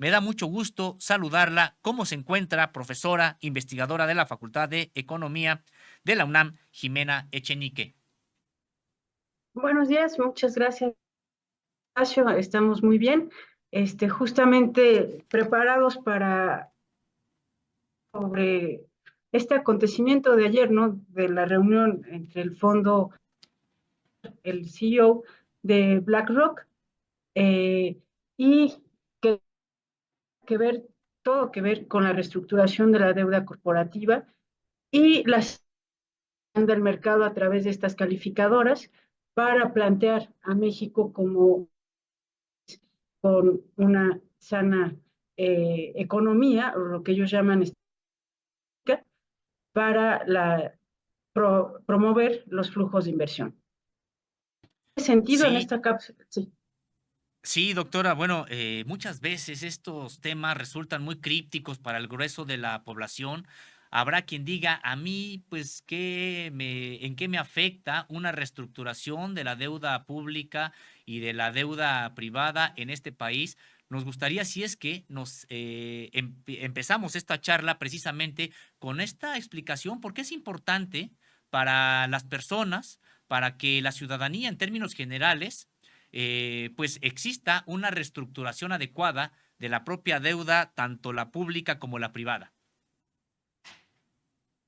Me da mucho gusto saludarla. ¿Cómo se encuentra, profesora, investigadora de la Facultad de Economía de la UNAM, Jimena Echenique? Buenos días, muchas gracias, Ignacio. Estamos muy bien. Justamente preparados para sobre este acontecimiento de ayer, ¿no? De la reunión entre el fondo, el CEO de BlackRock, eh, y que, que ver, todo que ver con la reestructuración de la deuda corporativa y la del mercado a través de estas calificadoras para plantear a México como con una sana economía, o lo que ellos llaman para promover los flujos de inversión. ¿Qué sentido en Sí, esta cápsula? Sí. sí, doctora. Bueno, muchas veces estos temas resultan muy crípticos para el grueso de la población. Habrá quien diga, a mí, pues, ¿en qué me afecta una reestructuración de la deuda pública y de la deuda privada en este país? Nos gustaría, si es que nos empezamos esta charla precisamente con esta explicación, porque es importante para las personas, para que la ciudadanía en términos generales pues exista una reestructuración adecuada de la propia deuda, tanto la pública como la privada.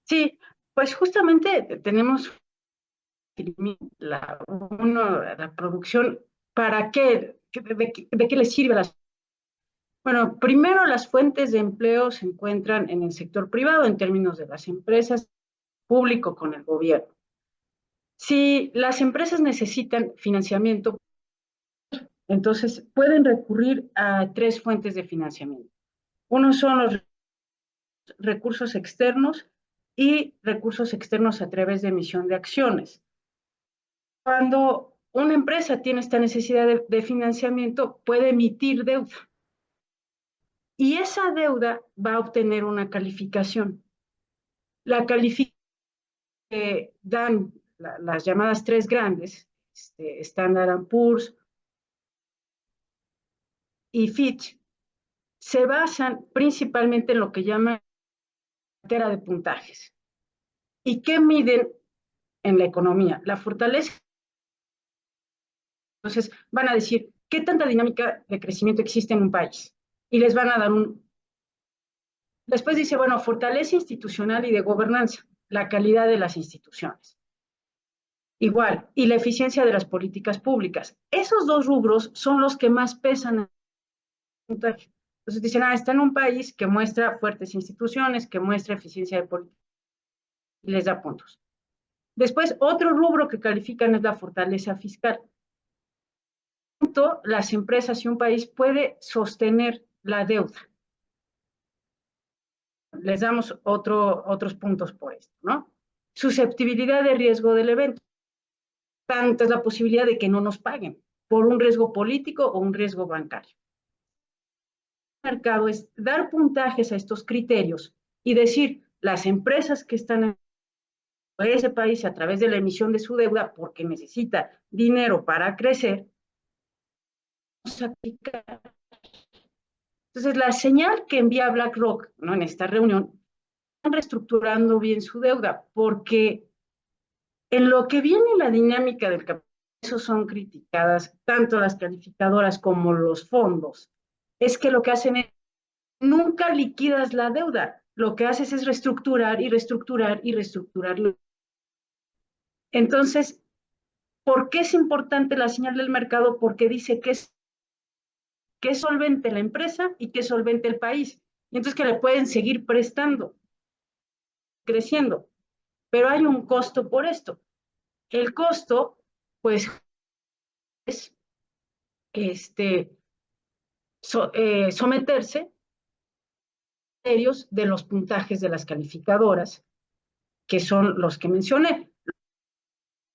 Sí, pues justamente tenemos la producción. ¿Para qué? ¿De qué les sirve las? Bueno, primero las fuentes de empleo se encuentran en el sector privado en términos de las empresas, público con el gobierno. Si las empresas necesitan financiamiento, entonces pueden recurrir a tres fuentes de financiamiento. Uno son los recursos externos y recursos externos a través de emisión de acciones. Cuando una empresa tiene esta necesidad de financiamiento, puede emitir deuda y esa deuda va a obtener una calificación. La calificación que dan las llamadas tres grandes, Standard Poor's y Fitch, se basan principalmente en lo que llaman cartera de puntajes. ¿Y qué miden en la economía? La fortaleza. Entonces, van a decir, ¿qué tanta dinámica de crecimiento existe en un país? Y les van a dar un. Después dice, bueno, fortaleza institucional y de gobernanza, la calidad de las instituciones. Igual, y la eficiencia de las políticas públicas. Esos dos rubros son los que más pesan en el puntaje. Entonces dicen, está en un país que muestra fuertes instituciones, que muestra eficiencia de políticas, y les da puntos. Después, otro rubro que califican es la fortaleza fiscal. Las empresas y un país puede sostener la deuda. Les damos otros puntos por esto, ¿no? Susceptibilidad de riesgo del evento. Tanta es la posibilidad de que no nos paguen por un riesgo político o un riesgo bancario. El mercado es dar puntajes a estos criterios y decir, las empresas que están en ese país a través de la emisión de su deuda porque necesita dinero para crecer, vamos a aplicar. Entonces, la señal que envía BlackRock, ¿no?, en esta reunión, están reestructurando bien su deuda, porque en lo que viene la dinámica del capital, eso son criticadas tanto las calificadoras como los fondos, es que lo que hacen es nunca liquidas la deuda, lo que haces es reestructurar y reestructurar y reestructurar. Entonces, ¿por qué es importante la señal del mercado? Porque dice que es solvente la empresa y que es solvente el país. Y entonces que le pueden seguir prestando, creciendo. Pero hay un costo por esto. El costo, pues, es someterse a criterios de los puntajes de las calificadoras, que son los que mencioné.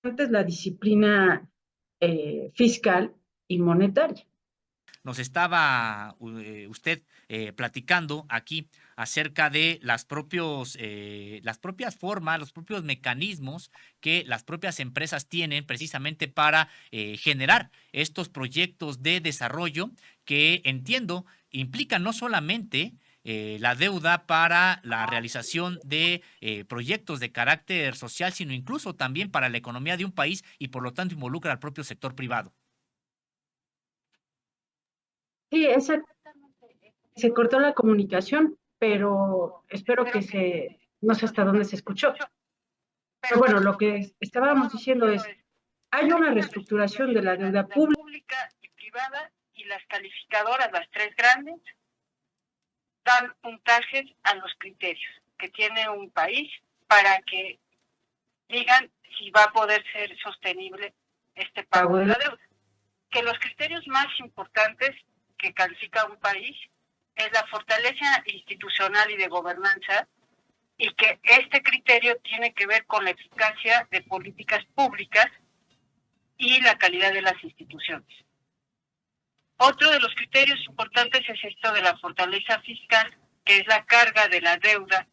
Antes, la disciplina fiscal y monetaria. Nos estaba usted platicando aquí acerca de las propias formas, los propios mecanismos que las propias empresas tienen precisamente para generar estos proyectos de desarrollo que entiendo implican no solamente la deuda para la realización de proyectos de carácter social, sino incluso también para la economía de un país y por lo tanto involucra al propio sector privado. Sí, se cortó la comunicación, pero espero que no sé hasta dónde se escuchó. Pero bueno, lo que estábamos diciendo es, hay una reestructuración de la deuda pública y privada y las calificadoras, las tres grandes, dan puntajes a los criterios que tiene un país para que digan si va a poder ser sostenible este pago de la deuda. Que los criterios más importantes que califica un país es la fortaleza institucional y de gobernanza, y que este criterio tiene que ver con la eficacia de políticas públicas y la calidad de las instituciones. Otro de los criterios importantes es esto de la fortaleza fiscal, que es la carga de la deuda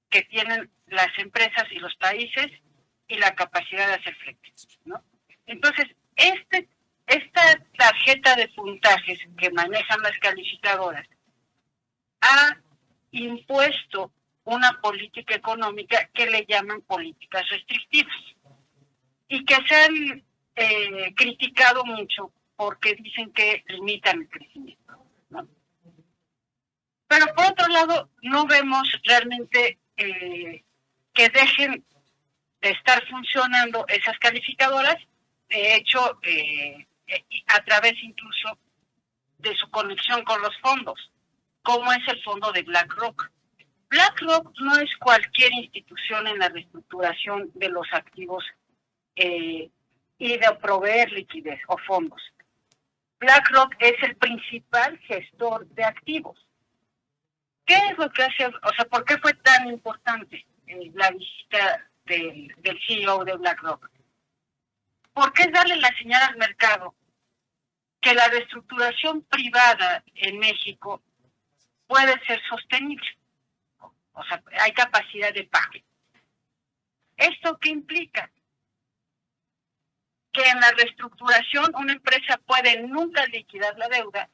que tienen las empresas y los países y la capacidad de hacer frente, ¿no? Entonces, esta tarjeta de puntajes que manejan las calificadoras ha impuesto una política económica que le llaman políticas restrictivas y que se han criticado mucho porque dicen que limitan el crecimiento, ¿no? Pero por otro lado, no vemos realmente que dejen de estar funcionando esas calificadoras, de hecho, a través incluso de su conexión con los fondos, como es el fondo de BlackRock. BlackRock no es cualquier institución en la reestructuración de los activos y de proveer liquidez o fondos. BlackRock es el principal gestor de activos. ¿Qué es lo que hace? O sea, ¿por qué fue tan importante la visita del CEO de BlackRock? Porque es darle la señal al mercado que la reestructuración privada en México puede ser sostenible. O sea, hay capacidad de pago. ¿Esto qué implica? Que en la reestructuración una empresa puede nunca liquidar la deuda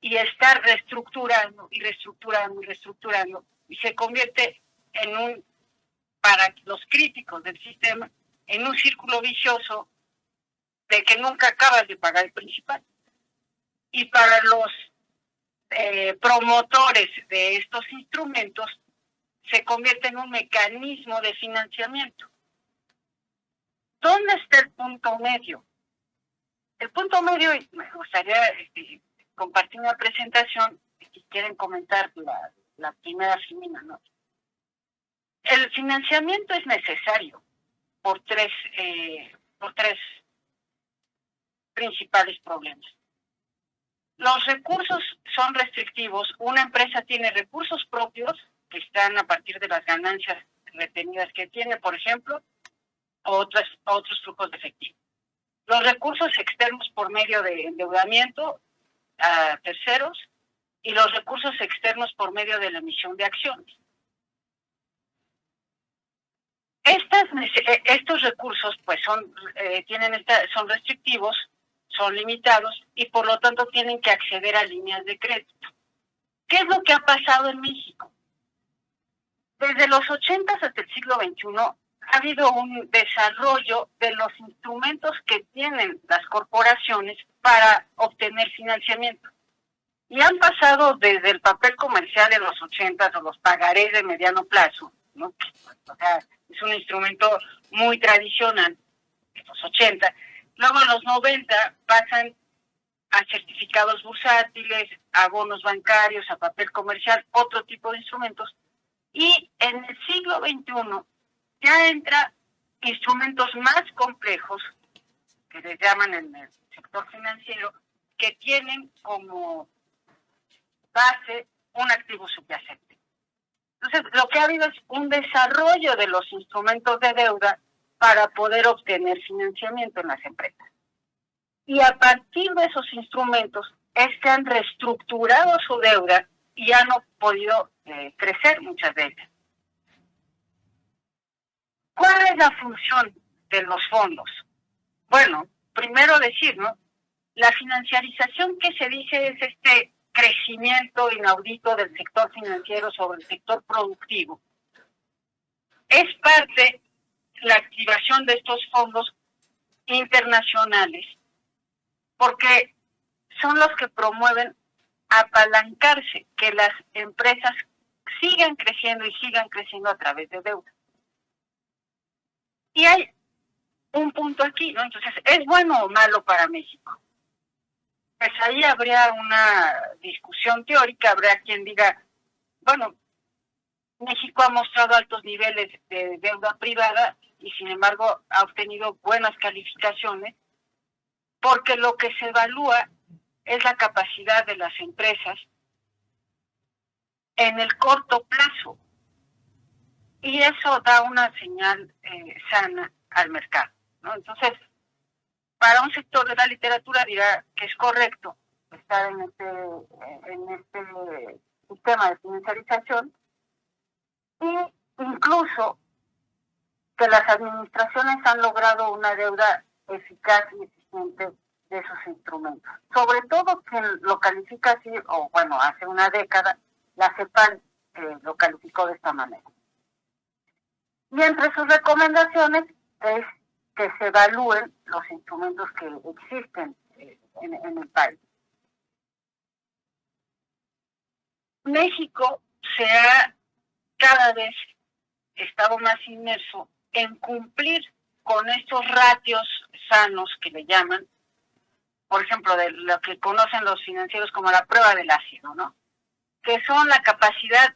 y estar reestructurando y reestructurando y reestructurando, y se convierte en para los críticos del sistema, en un círculo vicioso de que nunca acabas de pagar el principal. Y para los promotores de estos instrumentos, se convierte en un mecanismo de financiamiento. ¿Dónde está el punto medio? El punto medio, y me gustaría compartir una presentación, si quieren comentar la primera filmina, ¿no? El financiamiento es necesario por tres principales problemas. Los recursos son restrictivos. Una empresa tiene recursos propios que están a partir de las ganancias retenidas que tiene, por ejemplo, o otros flujos de efectivo. Los recursos externos por medio de endeudamiento a terceros y los recursos externos por medio de la emisión de acciones. Estos recursos pues son restrictivos, son limitados y por lo tanto tienen que acceder a líneas de crédito. ¿Qué es lo que ha pasado en México? Desde los 80 hasta el siglo XXI ha habido un desarrollo de los instrumentos que tienen las corporaciones para obtener financiamiento. Y han pasado desde el papel comercial de los 80 o los pagarés de mediano plazo, ¿no? O sea, es un instrumento muy tradicional de los 80. Luego en los 90 pasan a certificados bursátiles, a bonos bancarios, a papel comercial, otro tipo de instrumentos. Y en el siglo XXI ya entra instrumentos más complejos, que les llaman en el sector financiero, que tienen como base un activo subyacente. Entonces, lo que ha habido es un desarrollo de los instrumentos de deuda para poder obtener financiamiento en las empresas. Y a partir de esos instrumentos es que han reestructurado su deuda y han podido crecer muchas de ellas. ¿Cuál es la función de los fondos? Bueno, primero decir, ¿no? La financiarización que se dice es este crecimiento inaudito del sector financiero sobre el sector productivo. Es parte la activación de estos fondos internacionales, porque son los que promueven apalancarse, que las empresas sigan creciendo y sigan creciendo a través de deuda. Y hay un punto aquí, ¿no? Entonces, ¿es bueno o malo para México? Pues ahí habría una discusión teórica, habrá quien diga, bueno, México ha mostrado altos niveles de deuda privada y sin embargo ha obtenido buenas calificaciones porque lo que se evalúa es la capacidad de las empresas en el corto plazo y eso da una señal sana al mercado, ¿no? Entonces, para un sector de la literatura dirá que es correcto estar en este sistema de financiarización y incluso que las administraciones han logrado una deuda eficaz y eficiente de esos instrumentos. Sobre todo quien lo califica así, o bueno, hace una década, la CEPAL lo calificó de esta manera. Y entre sus recomendaciones es que se evalúen los instrumentos que existen en el país. México se ha cada vez estado más inmerso en cumplir con estos ratios sanos que le llaman, por ejemplo, de lo que conocen los financieros como la prueba del ácido, ¿no? Que son la capacidad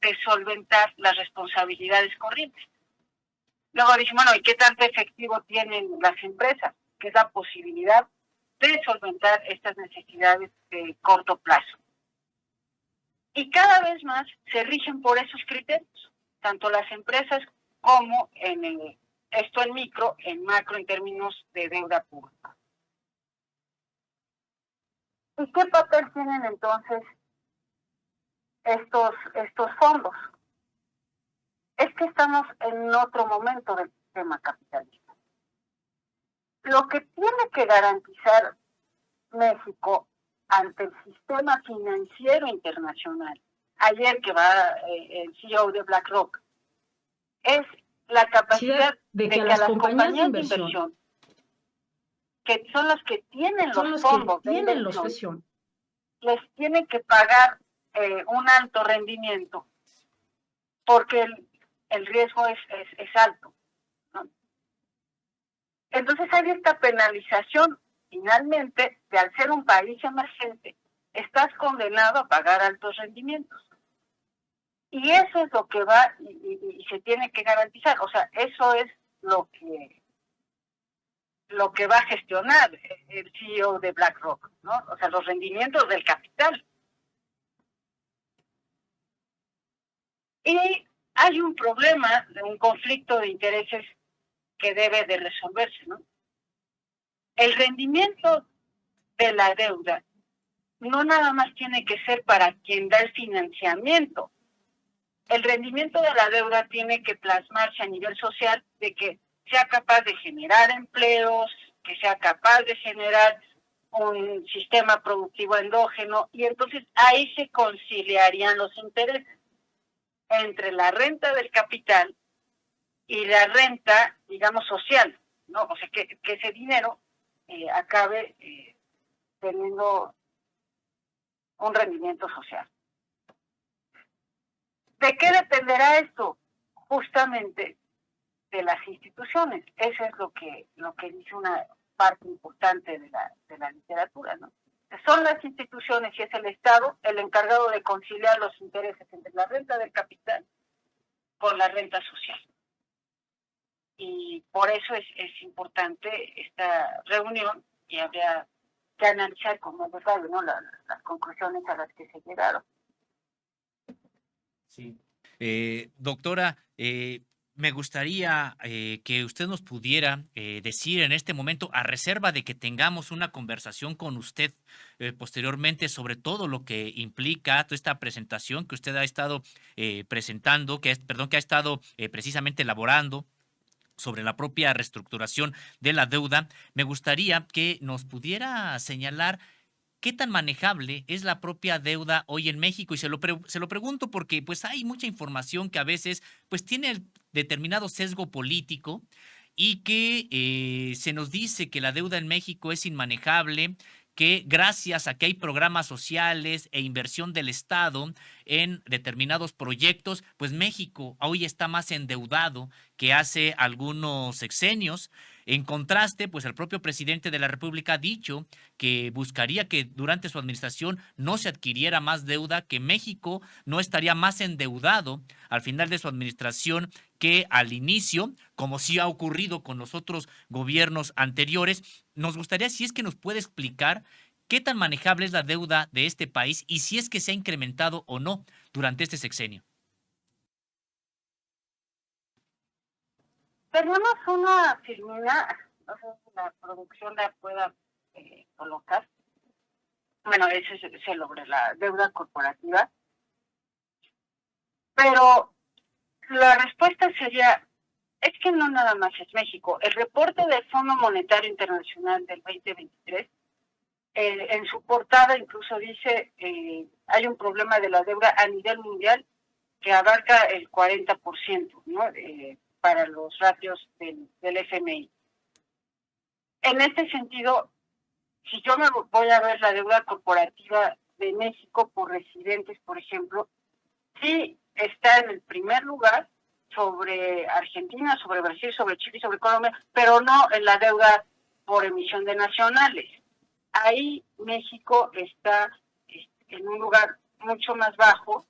de solventar las responsabilidades corrientes. Luego dicen, bueno, ¿y qué tanto efectivo tienen las empresas? Que es la posibilidad de solventar estas necesidades de corto plazo. Y cada vez más se rigen por esos criterios, tanto las empresas como esto en micro, en macro, en términos de deuda pública. ¿Y qué papel tienen entonces estos fondos? Es que estamos en otro momento del sistema capitalista. Lo que tiene que garantizar México ante el sistema financiero internacional, ayer que va el CEO de BlackRock, es la capacidad de que a las compañías de inversión, que son las que tienen los fondos de inversión, les tienen que pagar un alto rendimiento porque el riesgo es alto, ¿no? Entonces hay esta penalización finalmente de al ser un país emergente, estás condenado a pagar altos rendimientos. Y eso es lo que va y se tiene que garantizar. O sea, eso es lo que va a gestionar el CEO de BlackRock, ¿no? O sea, los rendimientos del capital. Y hay un problema, un conflicto de intereses que debe de resolverse, ¿no? El rendimiento de la deuda no nada más tiene que ser para quien da el financiamiento. El rendimiento de la deuda tiene que plasmarse a nivel social de que sea capaz de generar empleos, que sea capaz de generar un sistema productivo endógeno, y entonces ahí se conciliarían los intereses entre la renta del capital y la renta, digamos, social, ¿no? O sea, que ese dinero acabe teniendo un rendimiento social. ¿De qué dependerá esto? Justamente de las instituciones. Eso es lo que dice una parte importante de la literatura, ¿no? Son las instituciones y es el Estado el encargado de conciliar los intereses entre la renta del capital con la renta social. Y por eso es importante esta reunión y habría que analizar como detalle, ¿no? las conclusiones a las que se llegaron. Sí. Doctora, Me gustaría que usted nos pudiera decir en este momento, a reserva de que tengamos una conversación con usted posteriormente sobre todo lo que implica toda esta presentación que usted ha estado presentando, perdón, que ha estado precisamente elaborando sobre la propia reestructuración de la deuda. Me gustaría que nos pudiera señalar ¿qué tan manejable es la propia deuda hoy en México? Y se lo pregunto porque pues hay mucha información que a veces pues tiene el determinado sesgo político y que se nos dice que la deuda en México es inmanejable, que gracias a que hay programas sociales e inversión del Estado en determinados proyectos, pues México hoy está más endeudado que hace algunos sexenios. En contraste, pues el propio presidente de la República ha dicho que buscaría que durante su administración no se adquiriera más deuda, que México no estaría más endeudado al final de su administración que al inicio, como sí ha ocurrido con los otros gobiernos anteriores. Nos gustaría, si es que nos puede explicar qué tan manejable es la deuda de este país y si es que se ha incrementado o no durante este sexenio. Tenemos una firmina, no sé si la producción la pueda colocar. Bueno, ese es sobre la deuda corporativa. Pero la respuesta sería, es que no nada más es México. El reporte del Fondo Monetario Internacional del 2023, en su portada incluso dice, hay un problema de la deuda a nivel mundial que abarca el 40%, ¿no? Para los ratios del FMI. En este sentido, si yo me voy a ver la deuda corporativa de México por residentes, por ejemplo, sí está en el primer lugar sobre Argentina, sobre Brasil, sobre Chile y sobre Colombia, pero no en la deuda por emisión de nacionales. Ahí México está en un lugar mucho más bajo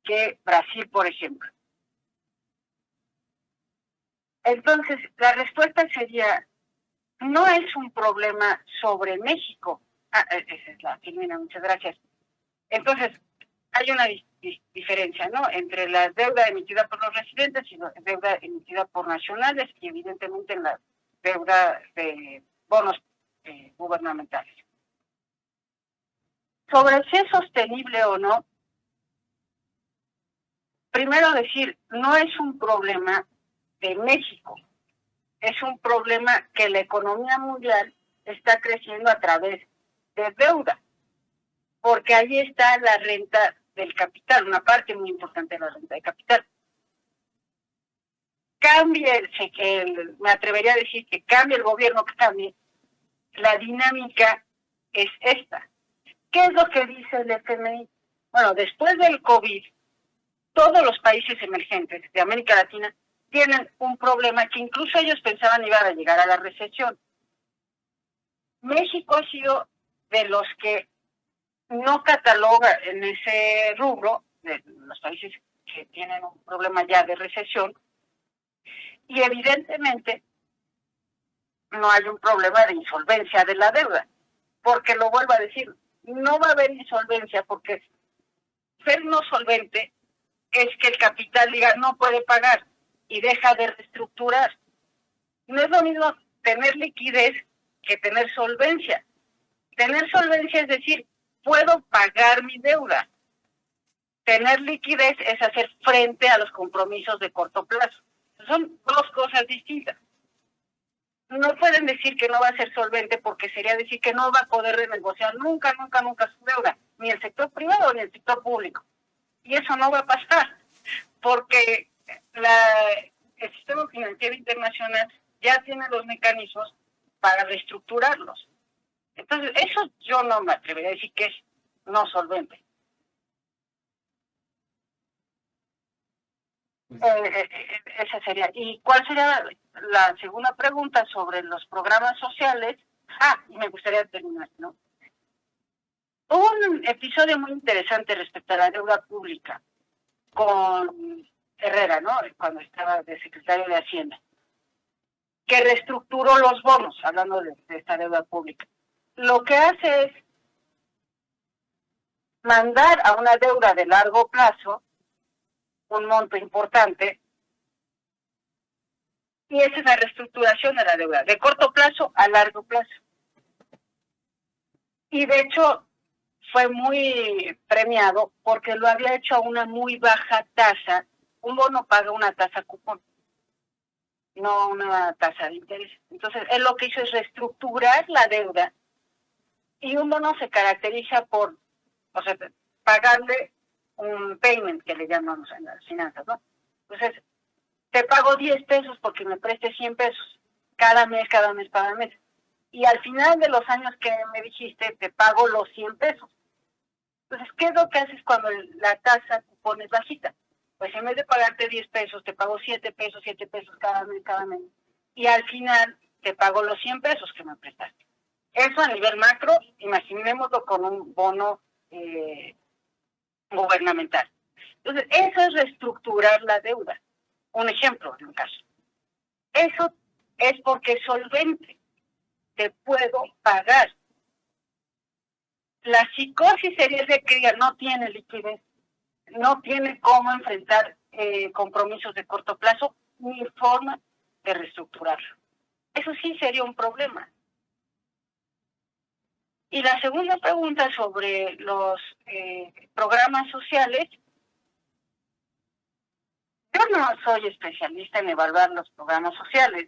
que Brasil, por ejemplo. Entonces, la respuesta sería, no es un problema sobre México. Esa es la firmina, muchas gracias. Entonces, hay una diferencia, ¿no? Entre la deuda emitida por los residentes y la deuda emitida por nacionales y evidentemente en la deuda de bonos gubernamentales. Sobre si es sostenible o no, primero decir, no es un problema de México, es un problema que la economía mundial está creciendo a través de deuda, porque ahí está la renta del capital, una parte muy importante de la renta de capital. Me atrevería a decir que cambie el gobierno, que cambie, la dinámica es esta. ¿Qué es lo que dice el FMI? Bueno, después del COVID, todos los países emergentes de América Latina tienen un problema que incluso ellos pensaban iban a llegar a la recesión. México ha sido de los que no cataloga en ese rubro de los países que tienen un problema ya de recesión, y evidentemente no hay un problema de insolvencia de la deuda, porque lo vuelvo a decir, no va a haber insolvencia porque ser no solvente es que el capital diga no puede pagar y deja de reestructurar. No es lo mismo tener liquidez que tener solvencia. Tener solvencia es decir, puedo pagar mi deuda. Tener liquidez es hacer frente a los compromisos de corto plazo. Son dos cosas distintas. No pueden decir que no va a ser solvente porque sería decir que no va a poder renegociar nunca su deuda, ni el sector privado ni el sector público. Y eso no va a pasar, porque el sistema financiero internacional ya tiene los mecanismos para reestructurarlos. Entonces, eso yo no me atrevería a decir que es no solvente. Esa sería. ¿Y cuál sería la segunda pregunta sobre los programas sociales? Y me gustaría terminar, ¿no? Hubo un episodio muy interesante respecto a la deuda pública con Herrera, ¿no? Cuando estaba de secretario de Hacienda, que reestructuró los bonos, hablando de esta deuda pública. Lo que hace es mandar a una deuda de largo plazo un monto importante Y esa es la reestructuración de la deuda, de corto plazo a largo plazo. Y de hecho fue muy premiado porque lo había hecho a una muy baja tasa. Un bono paga una tasa cupón, no una tasa de interés. Entonces, él lo que hizo es reestructurar la deuda, y un bono se caracteriza por, o sea, pagarle un payment, que le llamamos en las finanzas, ¿no? Entonces, te pago 10 pesos porque me prestes 100 pesos cada mes, cada mes, cada mes. Y al final de los años que me dijiste, te pago los 100 pesos. Entonces, ¿qué es lo que haces cuando la tasa cupón es bajita? Pues en vez de pagarte 10 pesos, te pago 7 pesos cada mes, cada mes. Y al final te pago los 100 pesos que me prestaste. Eso a nivel macro, imaginémoslo con un bono gubernamental. Entonces, eso es reestructurar la deuda. Un ejemplo de un caso. Eso es porque es solvente. Te puedo pagar. La psicosis sería de que no tiene liquidez, no tiene cómo enfrentar compromisos de corto plazo, ni forma de reestructurarlo. Eso sí sería un problema. Y la segunda pregunta sobre los programas sociales, yo no soy especialista en evaluar los programas sociales.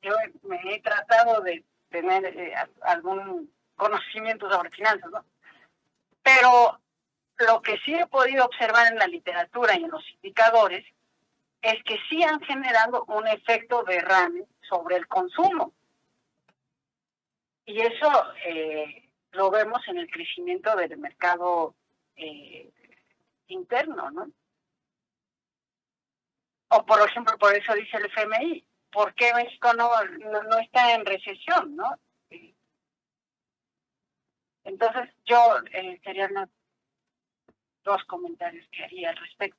Yo me he tratado de tener algún conocimiento sobre finanzas, ¿no? Pero lo que sí he podido observar en la literatura y en los indicadores es que sí han generado un efecto derrame sobre el consumo. Y eso lo vemos en el crecimiento del mercado interno, ¿no? O por ejemplo, por eso dice el FMI, ¿por qué México no está en recesión, no? Entonces yo serían dos comentarios que haría al respecto.